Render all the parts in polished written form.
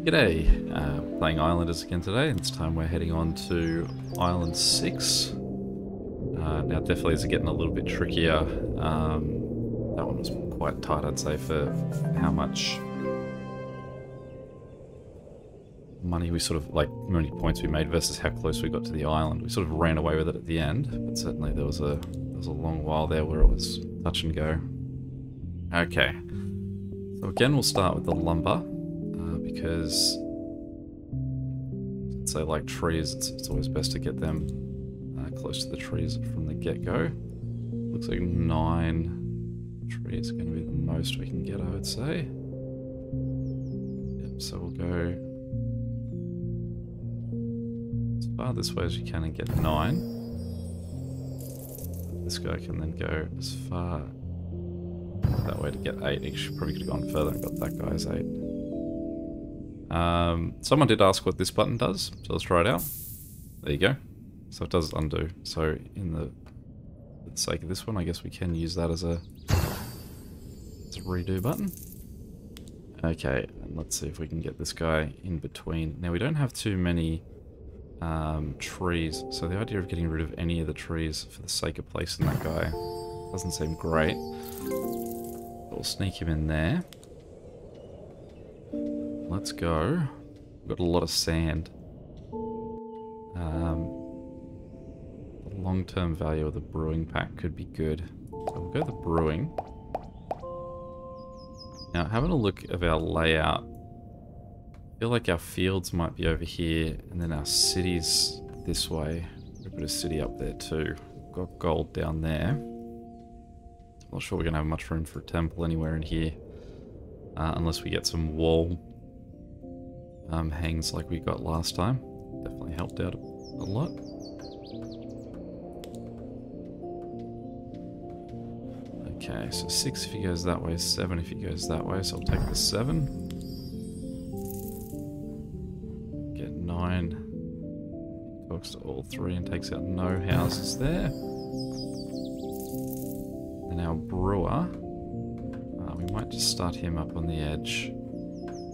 G'day, playing Islanders again today, and this time we're heading on to Island 6. Now definitely is getting a little bit trickier. That one was quite tight, I'd say, for how much money we sort of, like, how many points we made versus how close we got to the island. We sort of ran away with it at the end, but certainly there was a long while there where it was touch and go. Okay, so again we'll start with the lumber. Because, say, like trees, it's always best to get them close to the trees from the get-go. Looks like 9 trees are going to be the most we can get, I would say. Yep, so we'll go as far this way as you can and get 9. This guy can then go as far that way to get 8. He probably could have gone further and got that guy's 8. Someone did ask what this button does, so let's try it out. There you go. So it does undo. So for the sake of this one, I guess we can use that as a redo button. Okay, and let's see if we can get this guy in between. Now we don't have too many trees, so the idea of getting rid of any of the trees for the sake of placing that guy doesn't seem great. We'll sneak him in there. Let's go. We've got a lot of sand. The long-term value of the brewing pack could be good. So we'll go the brewing. Now, having a look at our layout, I feel like our fields might be over here, and then our cities this way. We've got a city up there too. We've got gold down there. I'm not sure we're going to have much room for a temple anywhere in here. Unless we get some wall hangs like we got last time. Definitely helped out a lot. Okay, so 6 if he goes that way, 7 if he goes that way, so I'll take the 7. Get 9. Talks to all 3 and takes out no houses there. Then our brewer, we might just start him up on the edge.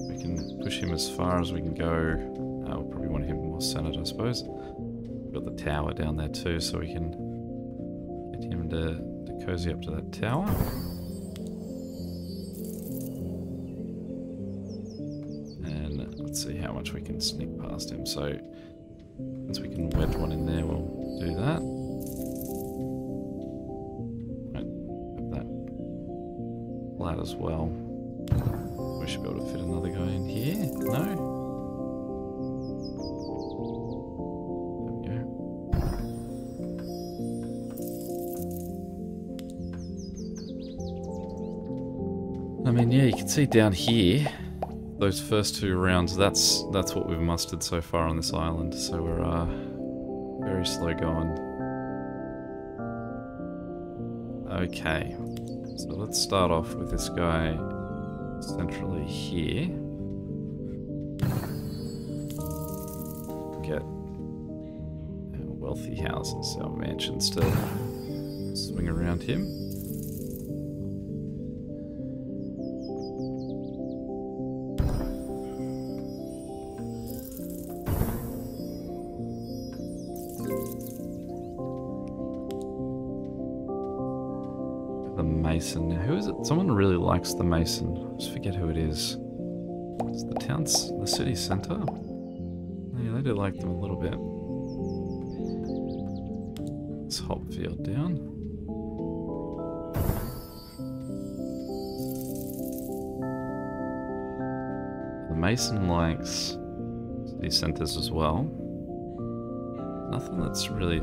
We can push him as far as we can go. We'll probably want him more centered, I suppose. We've got the tower down there too, so we can get him to cozy up to that tower. And let's see how much we can sneak past him. So, once we can wedge one in there, we'll do that. Right, have that flat as well. We should be able to fit another guy in here. No? There we go. I mean, yeah, you can see down here, those first 2 rounds, that's what we've mustered so far on this island. So we're very slow going. Okay, so let's start off with this guy centrally here. Get our wealthy houses, our mansions to swing around him. The Mason. Now, who is it? Someone really likes the Mason. I just forget who it is. It's the city centre. Yeah, they do like them a little bit. Let's hop field down. The Mason likes city centres as well. Nothing that's really...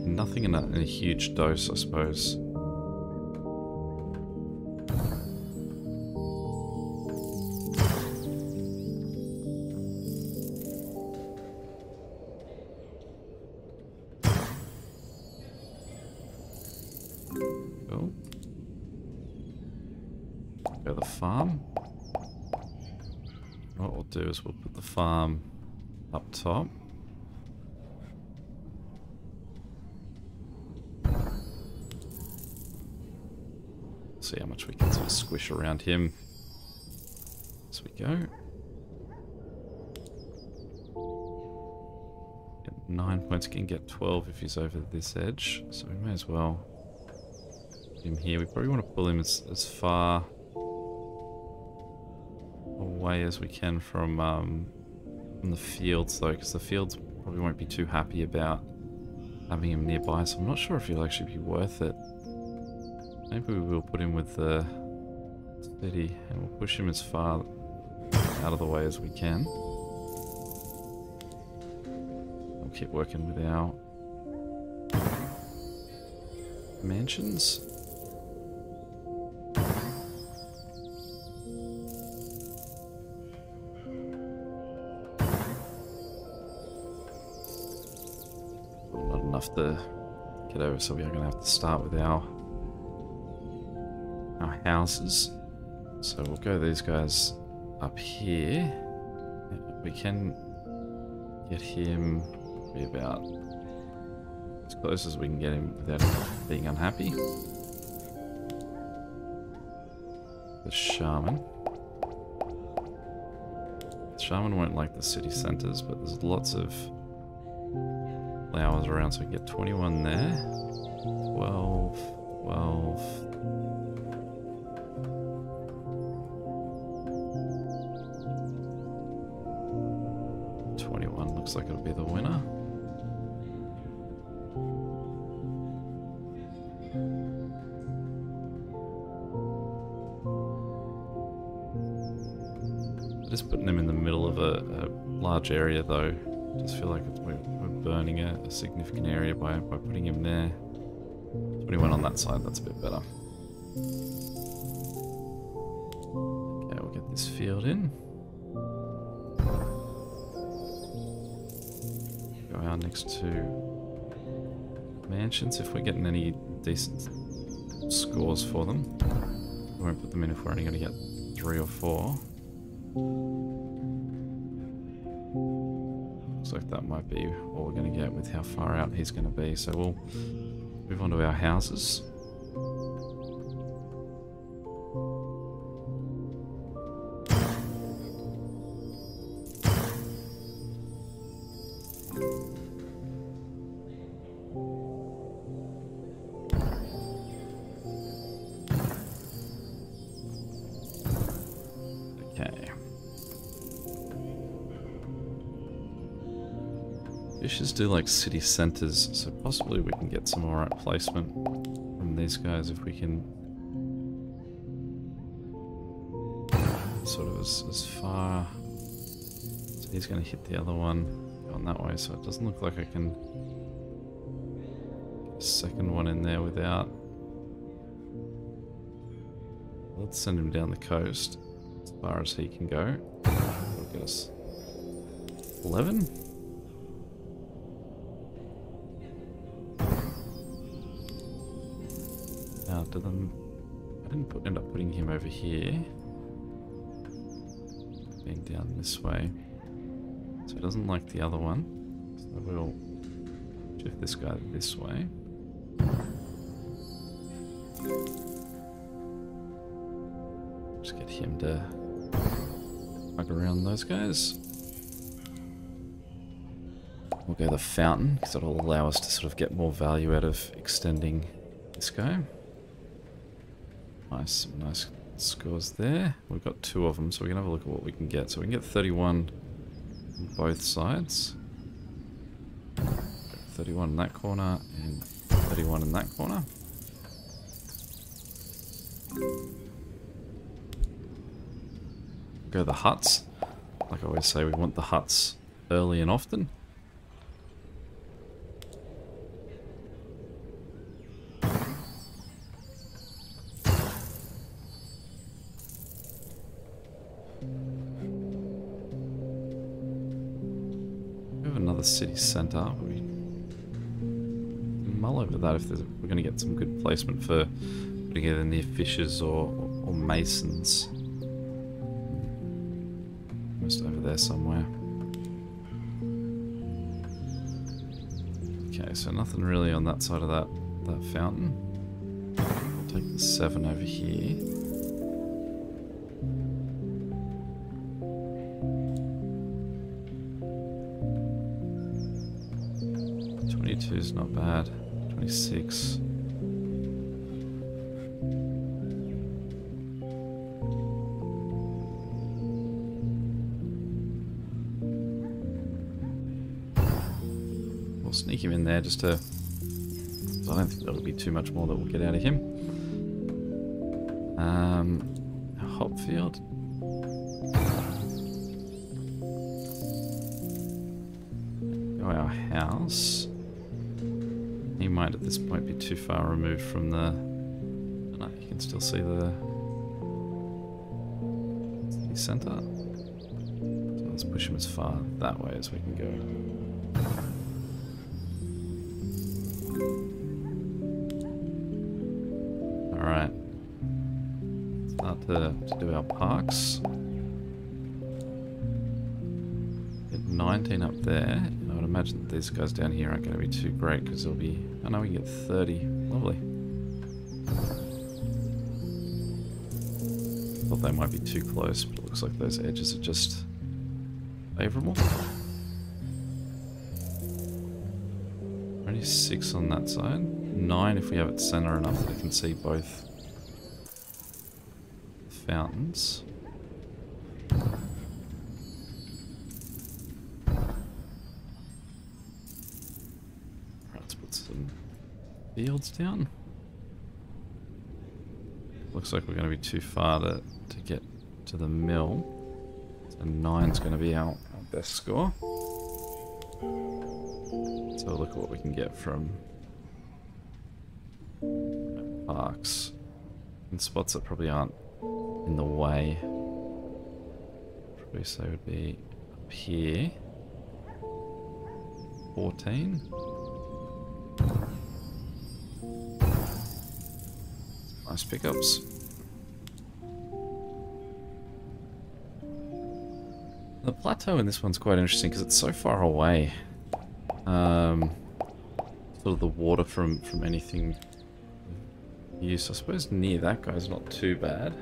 Nothing in a huge dose, I suppose. Cool. Go the farm. What we'll do is we'll put the farm up top. See how much we can sort of squish around him as we go. 9 points, can get 12 if he's over this edge. So we may as well put him here. We probably want to pull him as far away as we can from the fields though, because the fields probably won't be too happy about having him nearby. So I'm not sure if he'll actually be worth it. Maybe we will put him with the city and we'll push him as far out of the way as we can. We'll keep working with our mansions. Not enough to get over, so we are going to have to start with our houses. So we'll go these guys up here. We can get him be about as close as we can get him without him being unhappy. The shaman. The shaman won't like the city centers, but there's lots of flowers around, so we can get 21 there. 12, 12. 21 looks like it'll be the winner. Just putting them in the middle of a large area though. Just feel like we're burning a significant area by putting him there. 21 on that side, that's a bit better. Okay, we'll get this field in. Go out next to mansions if we're getting any decent scores for them. We won't put them in if we're only going to get 3 or 4. Looks like that might be what we're going to get with how far out he's going to be. So we'll move on to our houses. Fishes do like city centers, so possibly we can get some alright placement from these guys if we can sort of as far. So he's going to hit the other one going that way, so it doesn't look like I can get a second one in there without. Let's send him down the coast as far as he can go. That'll get us 11. To them, I didn't end up putting him over here, being down this way, so he doesn't like the other one, so we'll shift this guy this way. Just get him to hug around those guys. We'll go the fountain, because it'll allow us to sort of get more value out of extending this guy. Nice scores there. We've got 2 of them, so we can have a look at what we can get. So we can get 31 on both sides. 31 in that corner and 31 in that corner. Go the huts. Like I always say, we want the huts early and often. The city centre. We mull over that if we're going to get some good placement for putting either near fishers or masons. Just over there somewhere. Okay, so nothing really on that side of that fountain. We'll take the 7 over here. 22 is not bad. 26. We'll sneak him in there just to... I don't think that'll be too much more that we'll get out of him. Hopfield. Go our house. He might at this point be too far removed from the... No, you can still see the city centre. So let's push him as far that way as we can go. Alright. Start to do our parks. Get 19 up there. I would imagine that these guys down here aren't going to be too great because it'll be... Oh no, we can get 30. Lovely. Thought they might be too close, but it looks like those edges are just favourable. Only 6 on that side. 9 if we have it centre enough that we can see both fountains. Let's put some fields down. Looks like we're going to be too far to get to the mill. So 9's going to be our best score. So look at what we can get from parks. And spots that probably aren't in the way. Probably say would be up here. 14. Nice pickups. The plateau in this one's quite interesting because it's so far away. Sort of the water from anything use. I suppose near that guy's not too bad.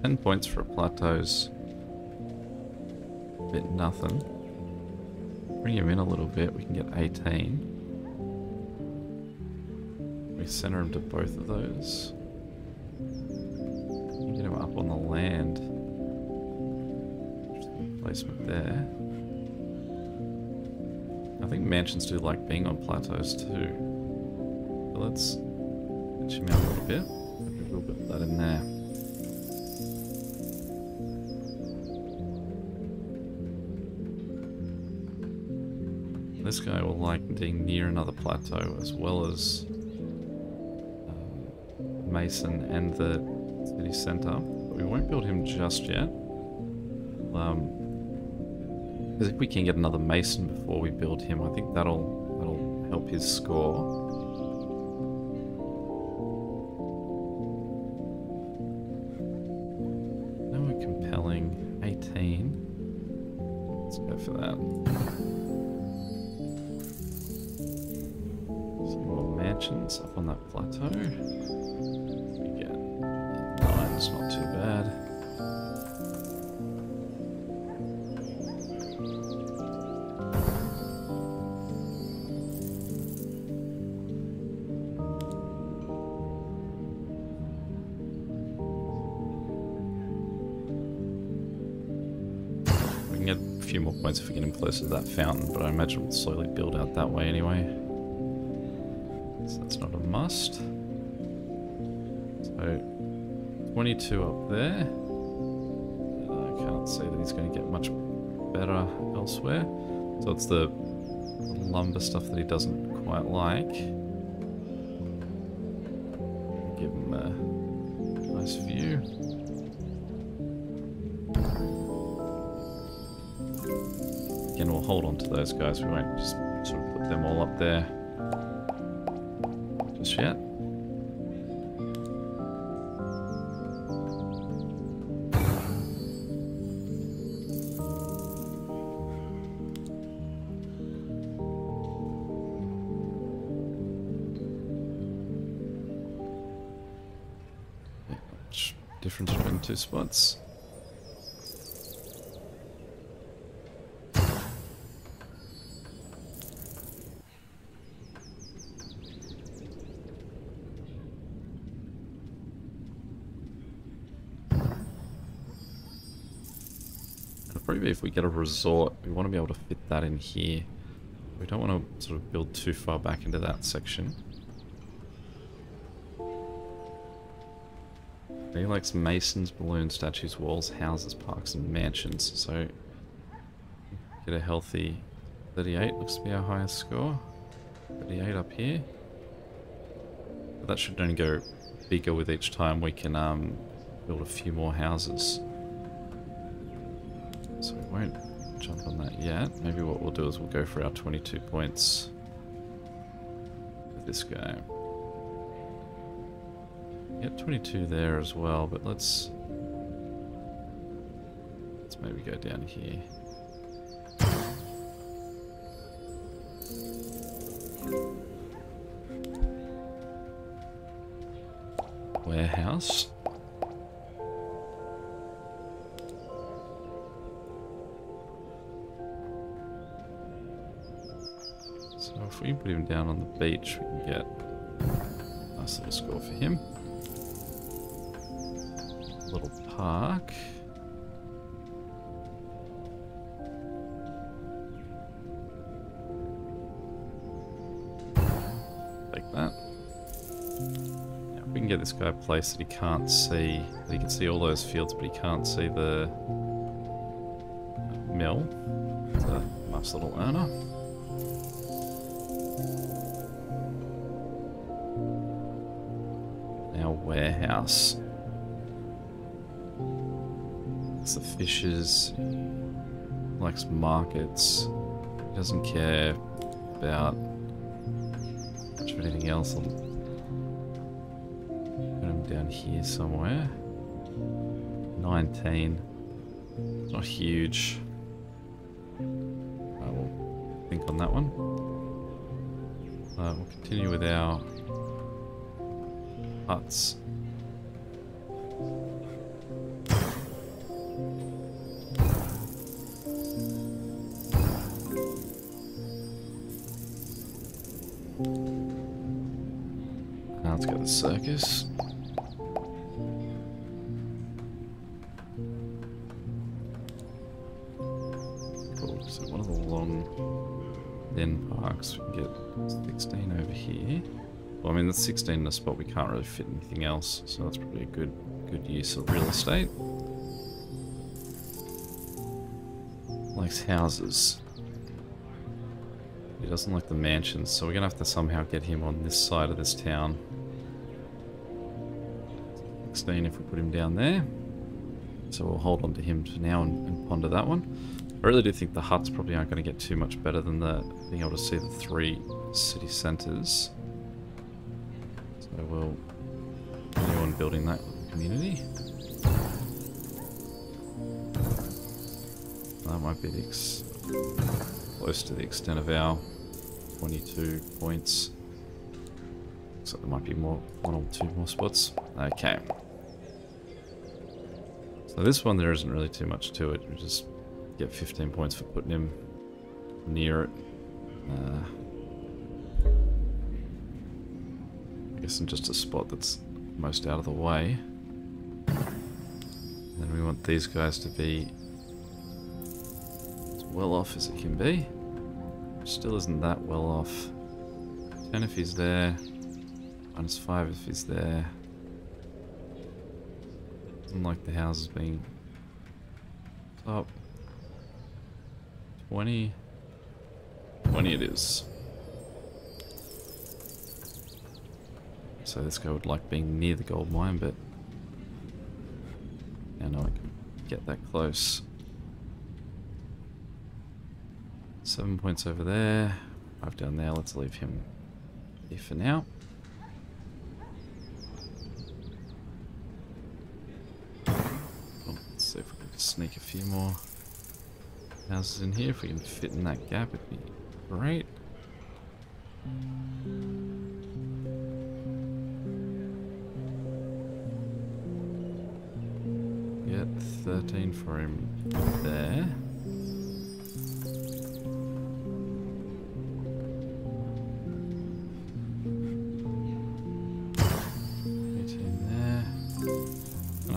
10 points for a plateau's a bit nothing. Bring him in a little bit, we can get 18. We center him to both of those. We can get him up on the land. Interesting placement there. I think mansions do like being on plateaus too. So let's pitch him out a little bit. Maybe we'll put that in there. This guy will like being near another plateau as well as Mason and the city centre. But we won't build him just yet. Because if we can get another Mason before we build him, I think that'll help his score. Now we're compelling 18. Let's go for that. Some more mansions up on that plateau. We get 9's not too bad. More points if we get him closer to that fountain, but I imagine we'll slowly build out that way anyway. So that's not a must. So 22 up there. I can't see that he's going to get much better elsewhere. So it's the lumber stuff that he doesn't quite like. Give him a nice view. Again, we'll hold on to those guys. We won't just sort of put them all up there just yet. Yeah, much difference between two spots. probably if we get a resort, we want to be able to fit that in here. We don't want to sort of build too far back into that section. He likes masons, balloons, statues, walls, houses, parks, and mansions. So get a healthy 38. Looks to be our highest score. 38 up here. But that should only go bigger with each time we can build a few more houses. So we won't jump on that yet. Maybe what we'll do is we'll go for our 22 points with this guy. Get 22 there as well, but let's maybe go down here. Warehouse. So if we put him down on the beach, we can get a nice little score for him. Little park. Take that. Now if we can get this guy a place that he can't see, that he can see all those fields but he can't see the mill. It's a nice little earner. Now warehouse. The fishes, likes markets, he doesn't care about much of anything else. I'll put him down here somewhere. 19. It's not huge. I will think on that one. We'll continue with our huts. Let's go to the circus. Cool, so one of the long thin parks, we can get 16 over here. Well, I mean, that's 16 in a spot we can't really fit anything else, so that's probably a good use of real estate. Likes houses. He doesn't like the mansions, so we're gonna have to somehow get him on this side of this town. 16 if we put him down there. So we'll hold on to him for now and ponder that one. I really do think the huts probably aren't going to get too much better than being able to see the 3 city centres. So we'll continue on building that community. That might be close to the extent of our 22 points. So there might be one or 2 more spots. Okay. So this one, there isn't really too much to it. We just get 15 points for putting him near it. I guess in just a spot that's most out of the way. And then we want these guys to be as well off as it can be. Still isn't that well off. 10 if he's there. -5 if he's there. Doesn't like the houses being top. 20. 20 it is. So this guy would like being near the gold mine, but now no, I can get that close. 7 points over there. 5 down there. Let's leave him here for now. Let's see if we can just sneak a few more houses in here. If we can fit in that gap, it'd be great. Get 13 for him there.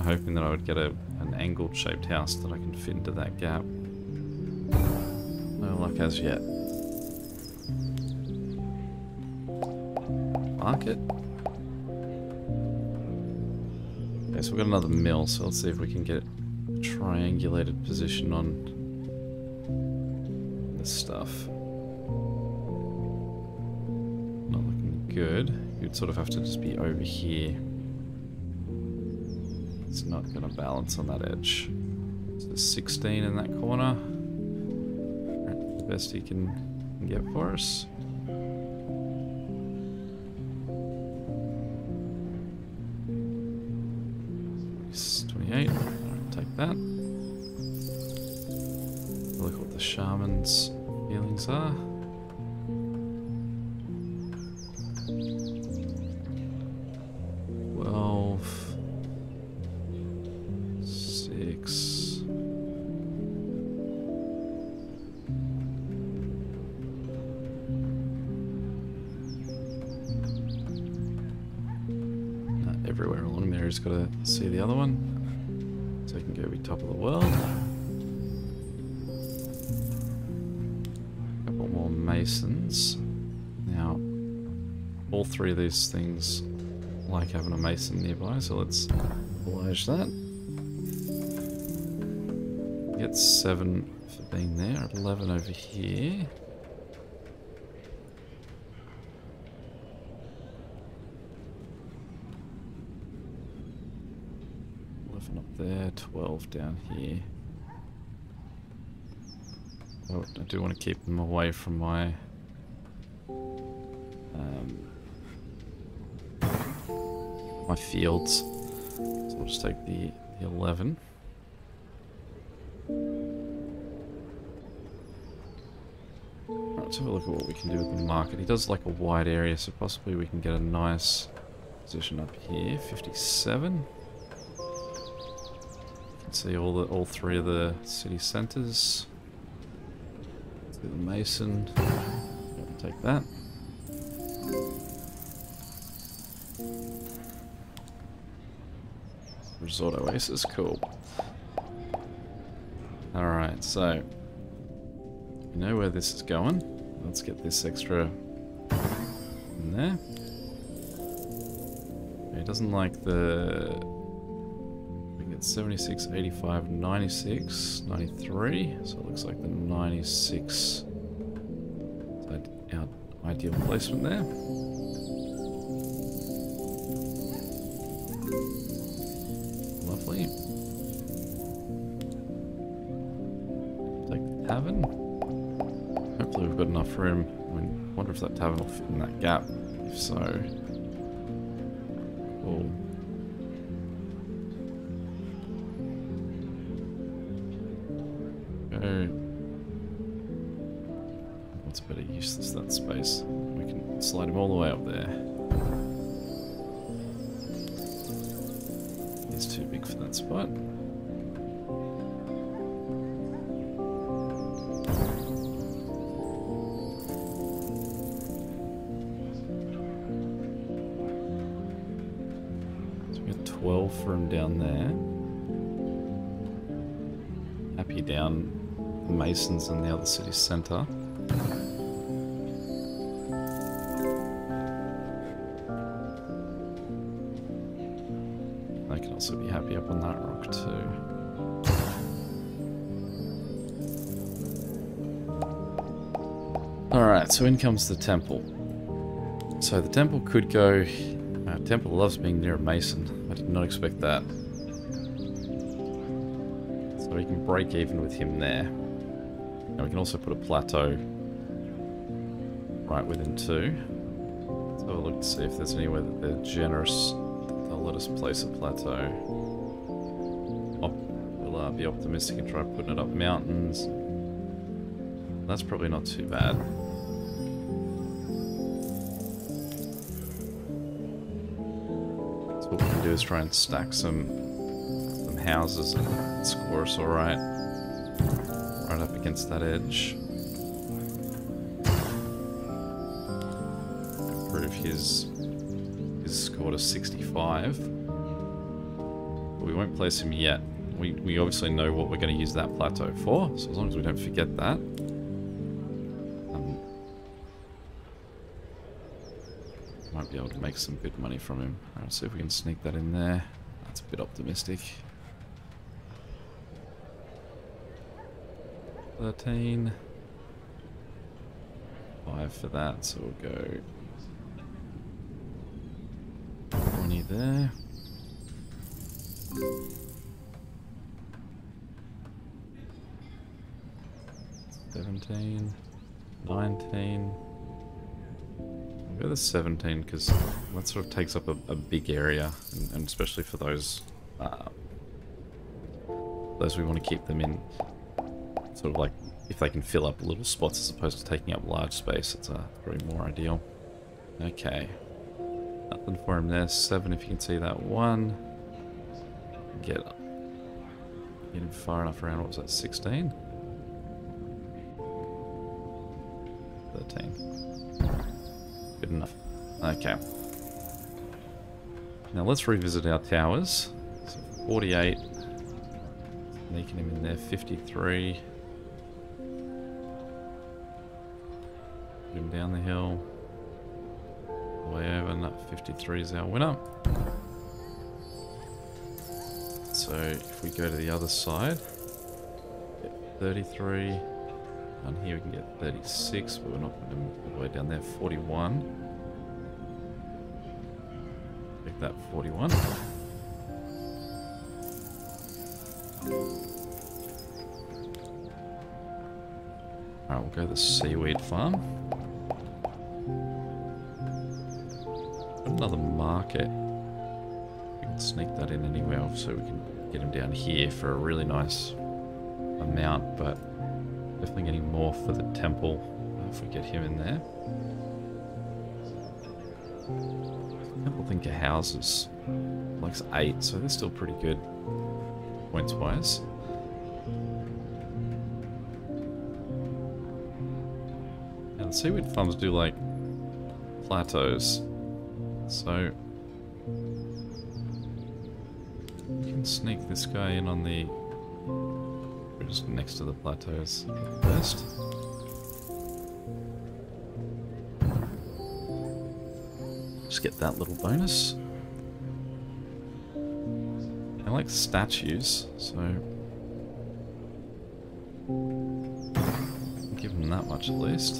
Hoping that I would get an angled shaped house that I can fit into that gap. luck as yet. Market. Okay, so we've got another mill, so let's see if we can get a triangulated position on this stuff. Not looking good. You'd sort of have to just be over here. It's not going to balance on that edge. So there's 16 in that corner. The best he can get for us. 28. Alright, take that. Look what the shaman's feelings are. Everywhere along there, he's got to see the other one, so he can go be top of the world. A couple more masons. Now, all three of these things like having a mason nearby, so let's oblige that. Get 7 for being there, 11 over here. Up there, 12 down here. Oh, I do want to keep them away from my my fields. So I'll just take the 11. Right, let's have a look at what we can do with the market. He does like a wide area, so possibly we can get a nice position up here. 57. See all three of the city centers. Let's do the mason. Take that. Resort Oasis, cool. Alright, so we know where this is going. Let's get this extra in there. He doesn't like the 76, 85, 96, 93, so it looks like the 96 is our ideal placement there. Lovely. Take the tavern. Hopefully we've got enough room. I mean, I wonder if that tavern will fit in that gap. If so, cool. What's better use of that space? We can slide him all the way up there. He's too big for that spot. So we got 12 for him down there. Happy down the masons in the other city centre. I can also be happy up on that rock too. Alright, so in comes the temple. So the temple could go... temple loves being near a mason. I did not expect that. So we can break even with him there. And we can also put a plateau right within 2. Let's have a look to see if there's anywhere that they're generous. They'll let us place a plateau. We'll be optimistic and try putting it up mountains. That's probably not too bad. So what we can do is try and stack some houses and score us alright. Right up against that edge. Improve his score to 65. But we won't place him yet. We obviously know what we're going to use that plateau for, so as long as we don't forget that. able to make some good money from him. Alright, see if we can sneak that in there. That's a bit optimistic. 13. 5 for that, so we'll go 20 there. 17, 19. I'll go the 17 because that sort of takes up a big area, and especially for those we want to keep them in sort of like if they can fill up little spots as opposed to taking up large space. It's probably more ideal. Okay, nothing for him there. 7 if you can see that. 1. Get him far enough around. What was that? 16. 13. Good enough. Okay. Now let's revisit our towers. So 48. Sneaking him in there. 53. Put him down the hill. Way over. No, 53 is our winner. So if we go to the other side, get 33. And here we can get 36, but we're not putting them all the way down there. 41. Take that, 41. Alright, we'll go to the seaweed farm. Got another market. We can sneak that in anywhere so we can get him down here for a really nice amount, but definitely getting more for the temple if we get him in there. Temple thinker houses likes 8, so they're still pretty good points wise. And the seaweed farms do like plateaus, so we can sneak this guy in on the just next to the plateaus first. Just get that little bonus. I like statues, so I'll give them that much at least.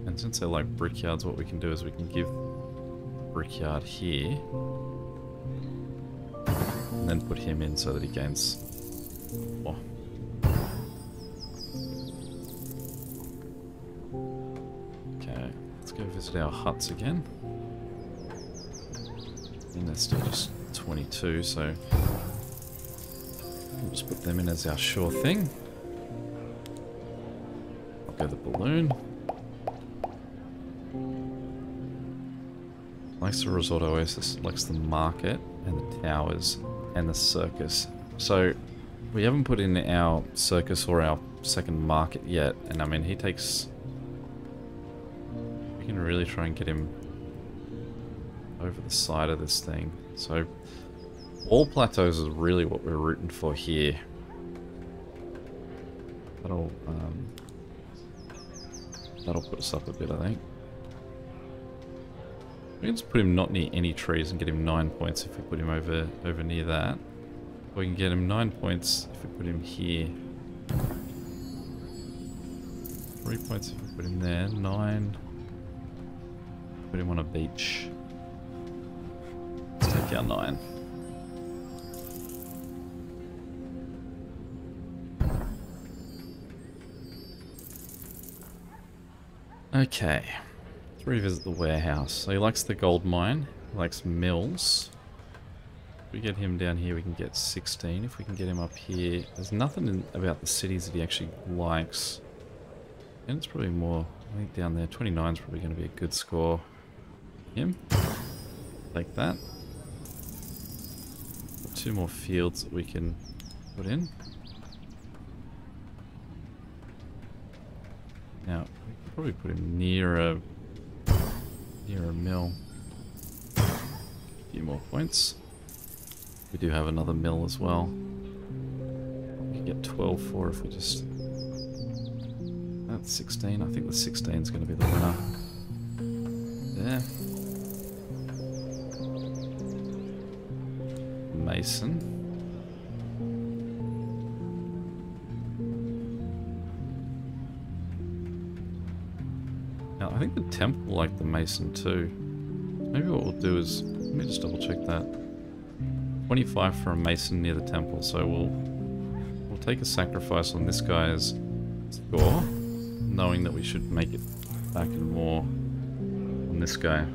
And since they like brickyards, what we can do is we can give brickyard here. And then put him in so that he gains more. Okay, let's go visit our huts again. And they're still just 22, so we'll just put them in as our sure thing. I'll go the balloon. Likes the resort oasis, likes the market and the towers. And the circus. So we haven't put in our circus or our second market yet, and I mean he takes, we can really try and get him over the side of this thing. So all plateaus is really what we're rooting for here. That'll put us up a bit, I think. We can just put him not near any trees and get him 9 points if we put him over near that. We can get him 9 points if we put him here. 3 points if we put him there. 9. Put him on a beach. Let's take our 9. Okay. Let's revisit the warehouse. So he likes the gold mine. He likes mills. If we get him down here, we can get 16. If we can get him up here, there's nothing about the cities that he actually likes. And it's probably more, I think down there, 29 is probably going to be a good score. Him. Like that. Got 2 more fields that we can put in. Now, we can probably put him near a mill. A few more points. We do have another mill as well. We can get 12 for if we just... That 16. I think the 16 is going to be the winner. There. Mason. Now, I think the temple liked the Mason too. Maybe what we'll do is, let me just double check that. 25 for a Mason near the temple, so we'll take a sacrifice on this guy's score, knowing that we should make it back and more on this guy.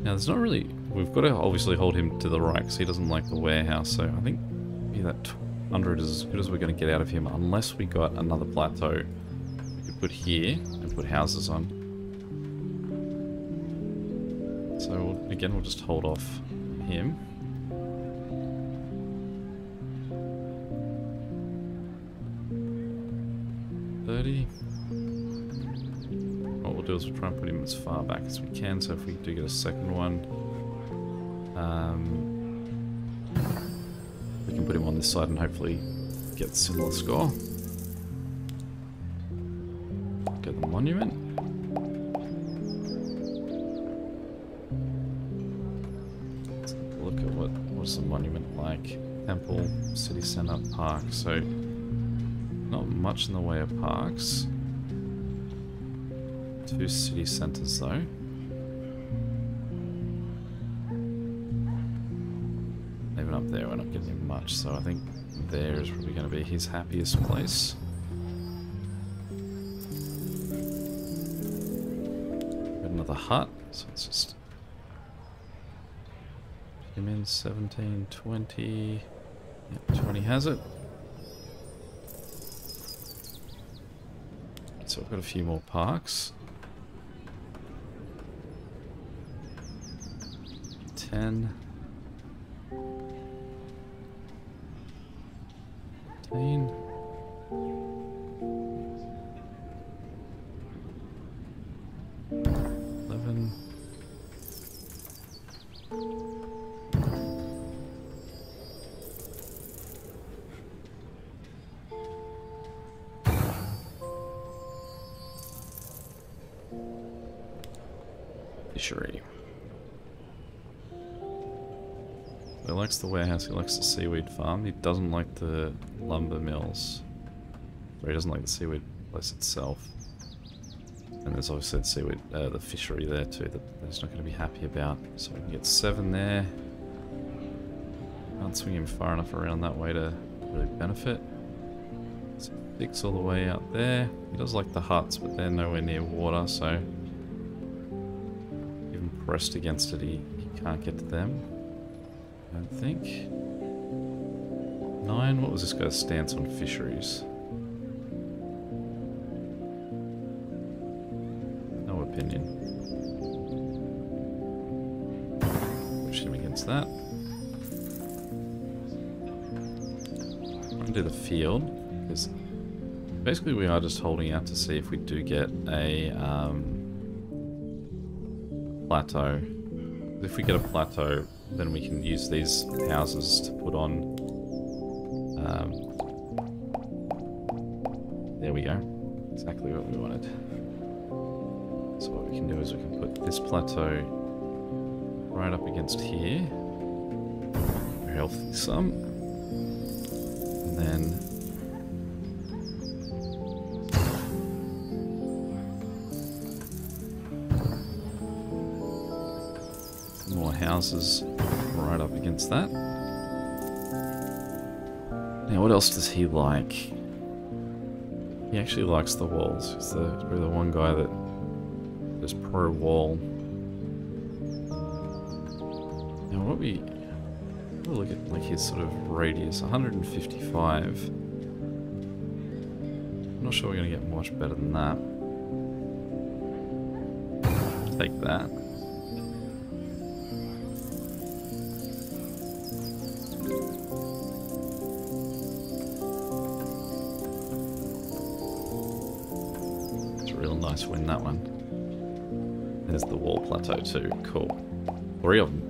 Now there's not really, we've got to obviously hold him to the right because he doesn't like the warehouse, so I think maybe that 100 is as good as we're going to get out of him, unless we got another plateau we could put here and put houses on. So again, we'll just hold off him. What we'll do is we'll try and put him as far back as we can, so if we do get a second one, we can put him on this side and hopefully get a similar score. Get the monument. Let's have a look at what's the monument like. Temple, city centre, park. So not much in the way of parks. 2 city centres though. Even up there we're not getting him much, so I think there is probably going to be his happiest place. Got another hut, so it's just him in 17, 20. Yep, 20 has it. So we've got a few more parks. 10. 15. 11. 3. He likes the warehouse, he likes the seaweed farm, he doesn't like the lumber mills. Or he doesn't like the seaweed place itself. And there's obviously the seaweed, the fishery there too that he's not going to be happy about. So we can get 7 there. Can't swing him far enough around that way to really benefit. 6 all the way out there. He does like the huts, but they're nowhere near water, so even pressed against it, he can't get to them. I don't think. 9, what was this guy's stance on fisheries? No opinion. Push him against that. I'm going to do the field, because basically we are just holding out to see if we do get a plateau. If we get a plateau, then we can use these houses to put on. There we go. Exactly what we wanted. So what we can do is we can put this plateau right up against here. Very healthy sum. And then more houses right up against that. Now what else does he like? He actually likes the walls. He's probably the one guy that is pro wall. Now what we'll look at like his sort of radius, 155. I'm not sure we're going to get much better than that. Take that. Nice win that one. There's the wall plateau too. Cool. 3 of them.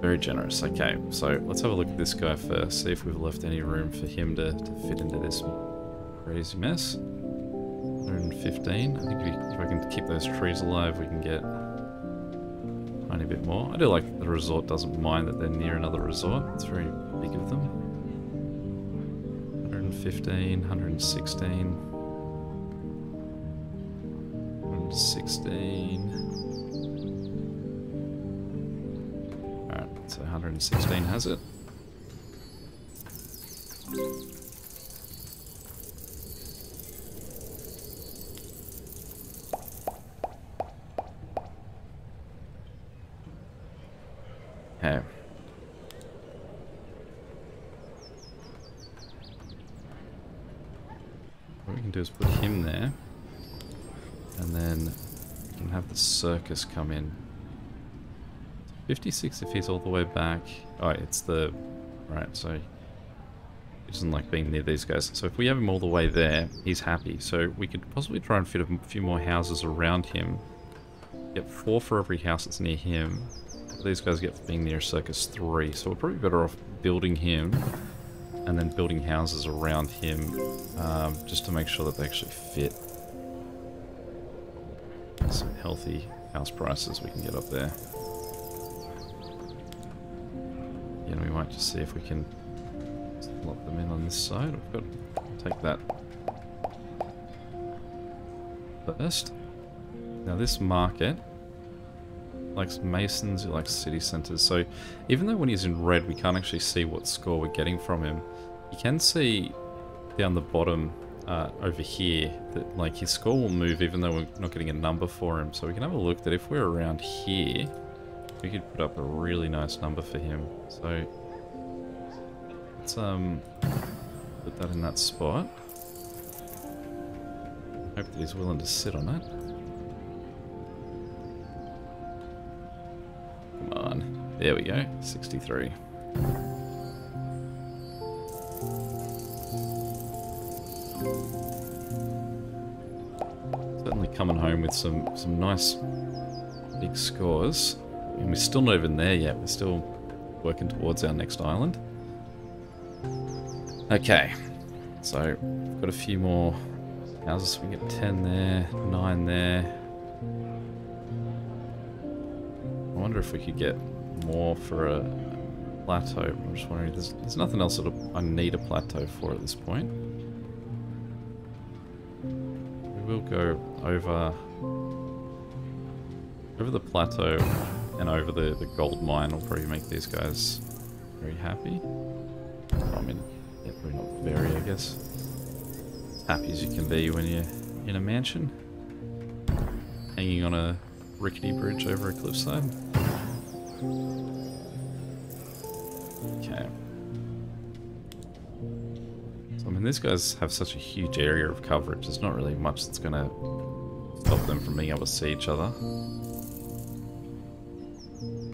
Very generous. Okay, so let's have a look at this guy first. See if we've left any room for him to fit into this crazy mess. 115. I think if I can keep those trees alive, we can get a tiny bit more. I do like that the resort doesn't mind that they're near another resort. It's very big of them. 115, 116. 116. Alright, so 116 has it. Okay. What we can do is put him there. And then we can have the circus come in. 56 if he's all the way back. Oh, it's the... Right, so... He doesn't like being near these guys. So if we have him all the way there, he's happy. So we could possibly try and fit a few more houses around him. Get 4 for every house that's near him. These guys get for being near Circus 3. So we're probably better off building him and then building houses around him just to make sure that they actually fit. Some healthy house prices we can get up there. And we might just see if we can lock them in on this side. We've got to take that first. Now this market likes masons, he likes city centers. So even though when he's in red we can't actually see what score we're getting from him, you can see down the bottom over here that like his score will move even though we're not getting a number for him. So we can have a look that if we're around here we could put up a really nice number for him. So let's put that in that spot. Hope that he's willing to sit on it. Come on. There we go. 63. Certainly coming home with some nice big scores. And we're still not even there yet. We're still working towards our next island. Okay. So we've got a few more houses. So we can get 10 there, 9 there. I wonder if we could get more for a plateau. I'm just wondering, there's nothing else that I need a plateau for at this point. We will go over the plateau and over the gold mine. Will probably make these guys very happy. I mean, yeah, probably not very, I guess. As happy as you can be when you're in a mansion, hanging on a rickety bridge over a cliffside. Okay. So I mean, these guys have such a huge area of coverage. There's not really much that's going to stop them from being able to see each other.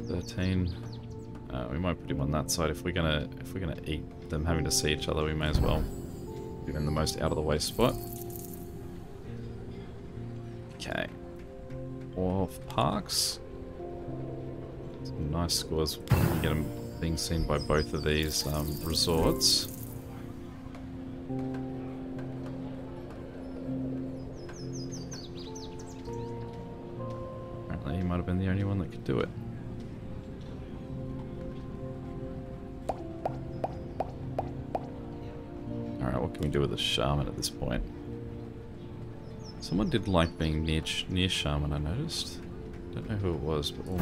13. We might put him on that side. If we're gonna eat them having to see each other, we may as well put him in the most out of the way spot. Okay. Wharf Parks. Some nice scores. We get them being seen by both of these resorts. Apparently he might have been the only one that could do it. Alright, what can we do with a shaman at this point? Someone did like being near shaman, I noticed. Don't know who it was, but we'll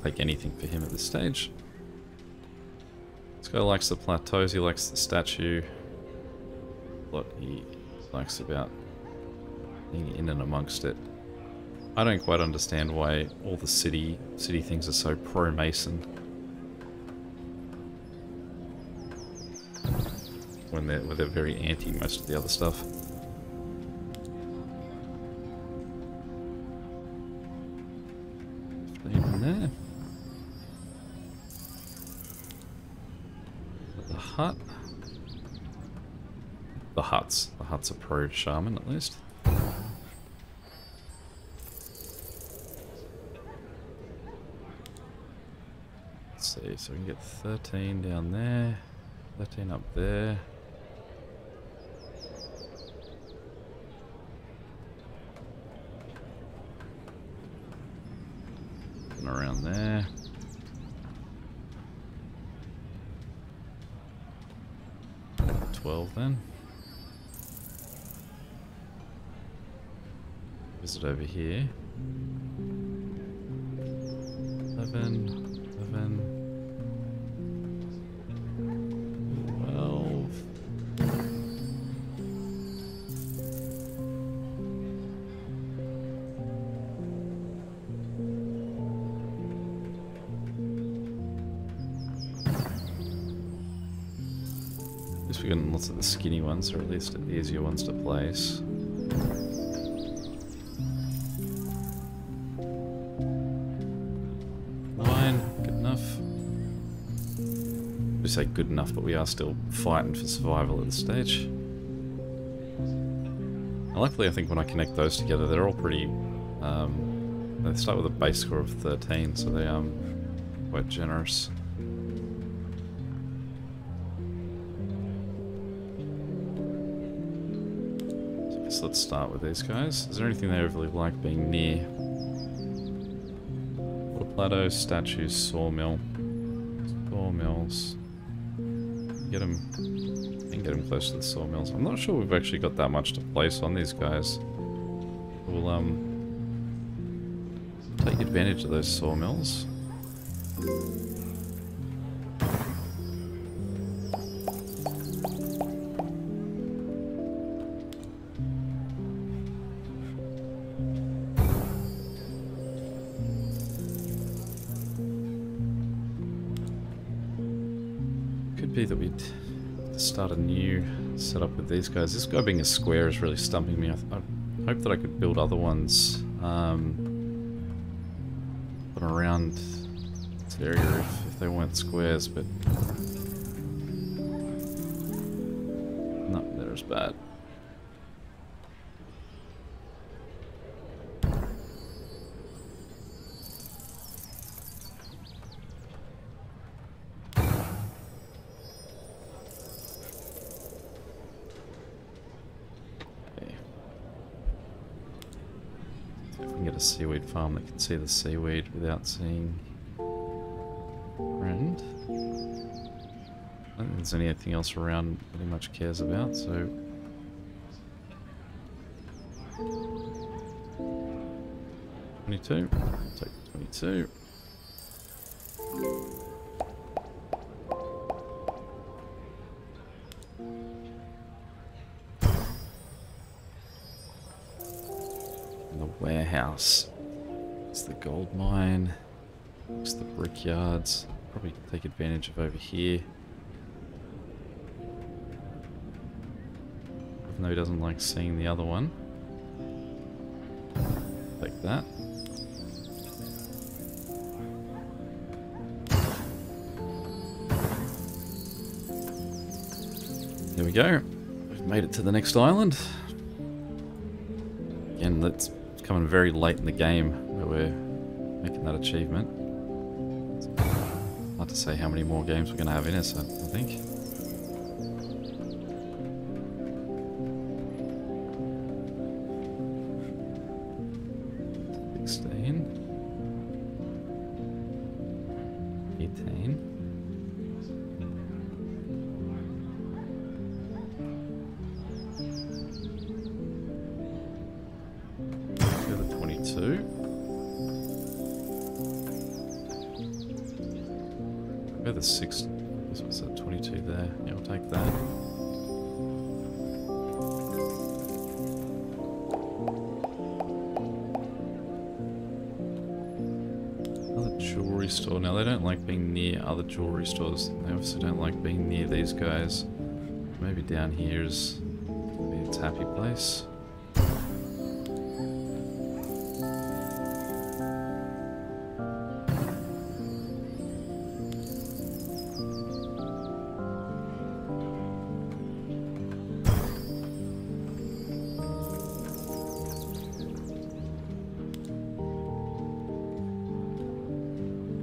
take anything for him at this stage. This guy likes the plateaus, he likes the statue. What he likes about being in and amongst it. I don't quite understand why all the city things are so pro-Mason. When they're very anti most of the other stuff. In there. The hut. The huts are pro shaman at least. Let's see, so we can get 13 down there, 13 up there. down there. About 12 then. Visit over here. 11, 11, 12. At least we're getting lots of the skinny ones, or at least the easier ones to place. We say good enough, but we are still fighting for survival at this stage. And luckily, I think when I connect those together, they're all pretty... they start with a base score of 13, so they are quite generous. So I guess let's start with these guys. Is there anything they overly like being near? Water plateau, statues, sawmill. Sawmills. Get them, and get them close to the sawmills. I'm not sure we've actually got that much to place on these guys. We'll take advantage of those sawmills. Be that we'd start a new setup with these guys. This guy being a square is really stumping me. I hope that I could build other ones put around this area if they weren't squares, but no, they're as bad. A seaweed farm that can see the seaweed without seeing friend. I don't think there's anything else around that he much cares about, so 22. Take 22. Warehouse. It's the gold mine. It's the brickyards. Probably take advantage of over here. Even though he doesn't like seeing the other one. Take that. There we go. We've made it to the next island. Again, that's coming very late in the game where we're making that achievement. It's hard to say how many more games we're going to have in us, I think. The 6, this was at 22 there. Yeah, we'll take that. Another jewelry store. Now, they don't like being near other jewelry stores. They obviously don't like being near these guys. Maybe down here is maybe its happy place.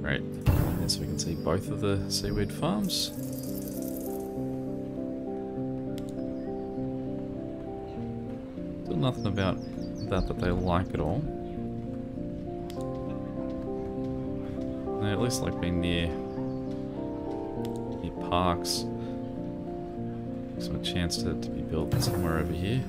Great. And so we can see both of the seaweed farms. Still nothing about that they like at all. They at least like being near parks. Gives them a chance to be built somewhere over here.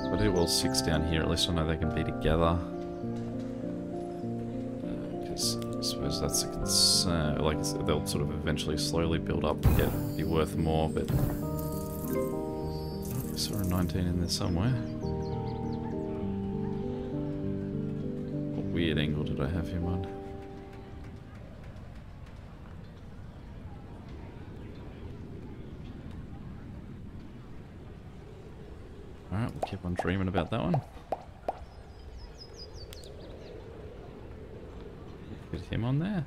If I do well 6 down here, at least I know they can be together. Because I suppose that's a concern. Like, they'll sort of eventually slowly build up and be worth more, but... I saw a 19 in there somewhere. What weird angle did I have him on? Alright, we'll keep on dreaming about that one. Get him on there.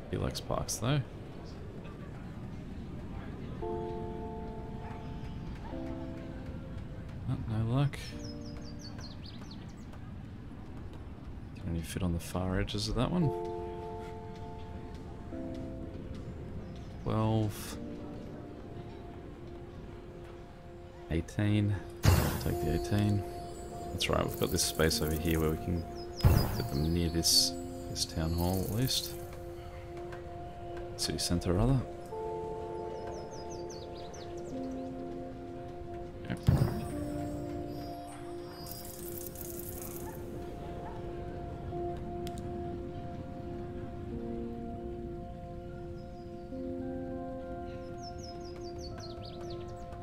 He likes parks though. Oh, no luck. Can only fit on the far edges of that one. 12. 18. I'll take the 18. That's right, we've got this space over here where we can get them near this town hall at least. City centre, rather. Yep.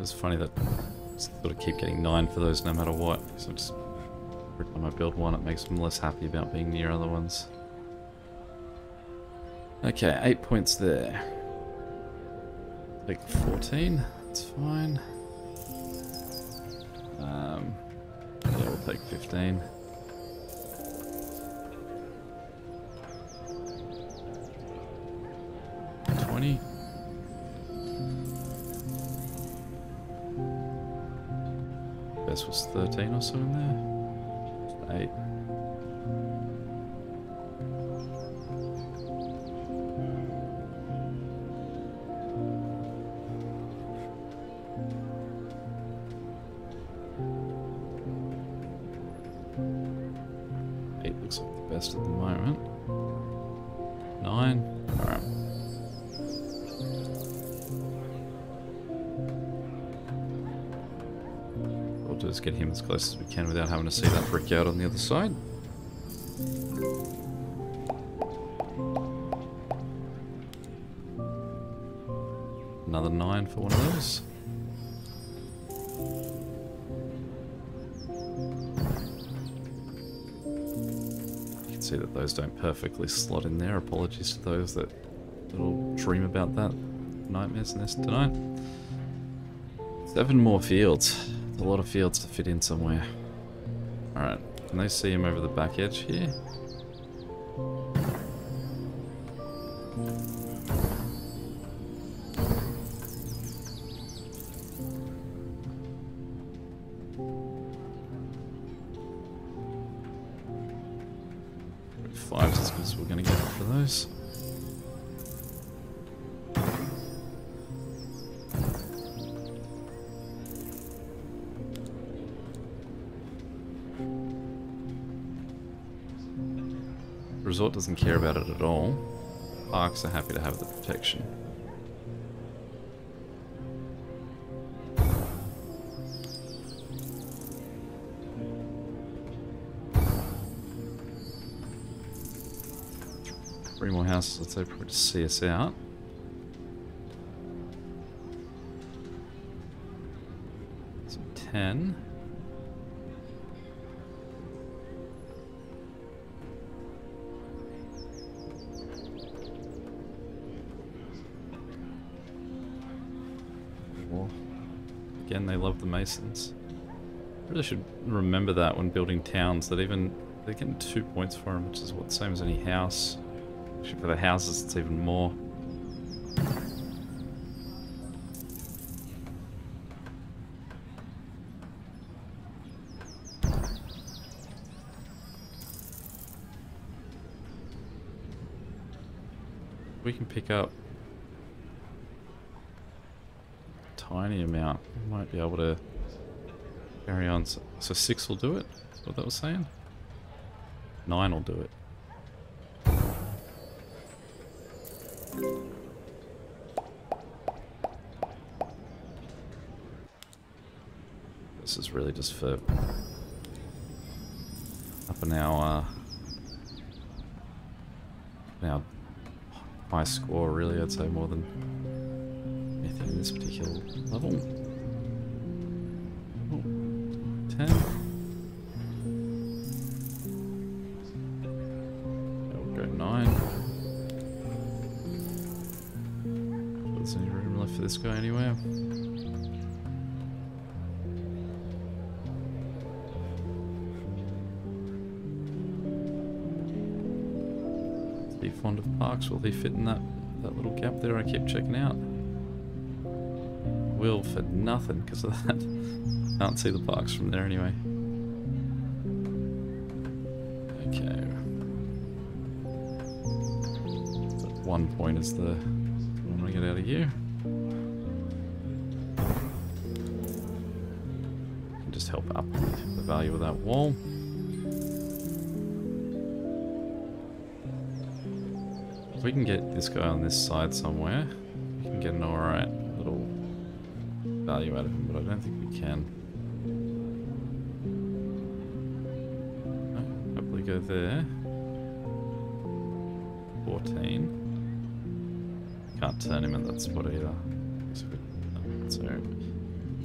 It's funny that I sort of keep getting 9 for those no matter what. So just every time I build one, it makes them less happy about being near other ones. Okay, 8 points there. Take 14, that's fine. Yeah, we'll take 15. $20. Best was 13 or so in there. Just 8. Looks like the best at the moment. 9. Alright. We'll just get him as close as we can without having to see that brick out on the other side. Another 9 for one of those. See that those don't perfectly slot in there. Apologies to those that will dream about that nightmare's nest tonight. 7 more fields. It's a lot of fields to fit in somewhere. Alright, can they see him over the back edge here? Five's as good as we're going to get for those. Resort doesn't care about it at all. Parks are happy to have the protection. Three more houses, let's say, probably to see us out. So 10. Well, again, they love the Masons. Really should remember that when building towns, that even they're getting 2 points for them, which is what, same as any house. Actually, for the houses, it's even more. we can pick up a tiny amount, we might be able to carry on. So 6 will do it? That's what that was saying? 9 will do it. This is really just for up in our high score, really. I'd say more than anything in this particular level. Oh, 10. We'll go 9. There's any room left for this guy anywhere? Fond of parks, will he fit in that little gap there I keep checking out? Will for nothing because of that. Can't see the parks from there anyway. Okay. So 1 point is the I'm gonna get out of here. Can just help up the value of that wall. If we can get this guy on this side somewhere, we can get an alright little value out of him, but I don't think we can. No, hopefully go there. 14. Can't turn him in that spot either. So,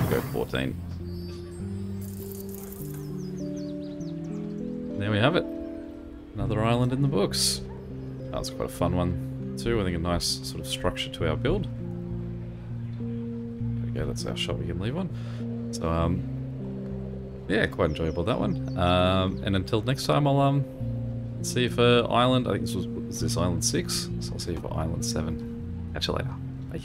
go 14. There we have it. Another island in the books. That was quite a fun one too. I think a nice sort of structure to our build. There we go, that's our shot we can leave on. So yeah, quite enjoyable that one. And until next time, I'll see you for island. I think this was this island 6, so I'll see you for island 7. Catch you later. Bye.